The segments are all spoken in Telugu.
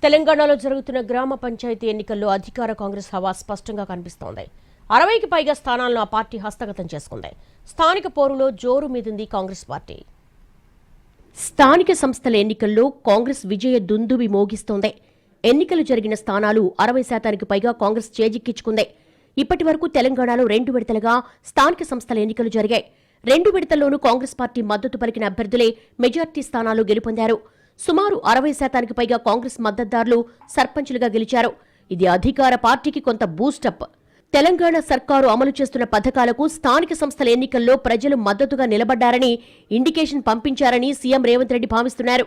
తెలంగాణలో జరుగుతున్న గ్రామ పంచాయతీ ఎన్నికల్లో అధికార కాంగ్రెస్ హవా స్పష్టంగా కనిపిస్తోంది. 60కి పైగా స్థానాలను ఆ పార్టీ హస్తగతం చేసుకుంది. స్థానిక పోరులో జోరు మీదుంది కాంగ్రెస్ పార్టీ. స్థానిక సంస్థల ఎన్నికల్లో కాంగ్రెస్ విజయ దుందుబి మోగిస్తోంది. ఎన్నికలు జరిగిన స్థానాలు 60% పైగా కాంగ్రెస్ చేజిక్కించుకుంది. ఇప్పటి వరకు తెలంగాణలో 2 విడతలుగా స్థానిక సంస్థల ఎన్నికలు జరిగాయి. 2 విడతల్లోనూ కాంగ్రెస్ పార్టీ మద్దతు పలికిన అభ్యర్థులే మెజార్టీ స్థానాలు గెలుపొందారు. సుమారు 60% పైగా కాంగ్రెస్ మద్దతుదారులు సర్పంచులుగా గెలిచారు. ఇది అధికార పార్టీకి కొంత బూస్టప్. తెలంగాణ సర్కారు అమలు చేస్తున్న పథకాలకు స్థానిక సంస్థల ఎన్నికల్లో ప్రజలు మద్దతుగా నిలబడ్డారని ఇండికేషన్ పంపించారని సీఎం రేవంత్ రెడ్డి భావిస్తున్నారు.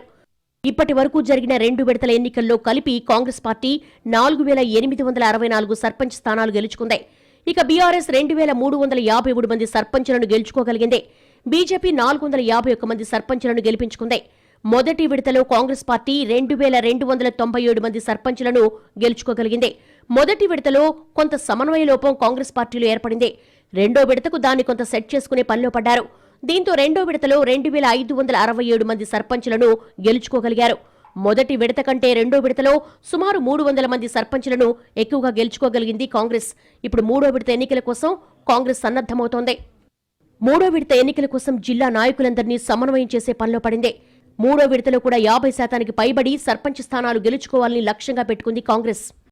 ఇప్పటి వరకు జరిగిన 2 విడతల ఎన్నికల్లో కలిపి కాంగ్రెస్ పార్టీ 4864 సర్పంచ్ స్థానాలు గెలుచుకుంది. ఇక బీఆర్ఎస్ 2353 మంది సర్పంచులను గెలుచుకోగలిగింది. బీజేపీ 451 మంది సర్పంచులను గెలిపించుకుంది. మొదటి విడతలో కాంగ్రెస్ పార్టీ 2297 మంది సర్పంచులను గెలుచుకోగలిగింది. మొదటి విడతలో కొంత సమన్వయ లోపం కాంగ్రెస్ పార్టీలో ఏర్పడింది. రెండో విడతకు దాన్ని కొంత సెట్ చేసుకునే పనిలో పడ్డారు. దీంతో రెండో విడతలో 2567 మంది సర్పంచులను గెలుచుకోగలిగారు. మొదటి విడత కంటే రెండో విడతలో సుమారు 300 మంది సర్పంచులను ఎక్కువగా గెలుచుకోగలిగింది కాంగ్రెస్. ఇప్పుడు మూడో విడత ఎన్నికల కోసం కాంగ్రెస్ సన్నద్దమవుతోంది. మూడో విడత ఎన్నికల కోసం జిల్లా నాయకులందరినీ సమన్వయం చేసే పనిలో పడింది. మూడో విడతలో కూడా 50% పైబడి సర్పంచ్ స్థానాలు గెలుచుకోవాలని లక్ష్యంగా పెట్టుకుంది కాంగ్రెస్.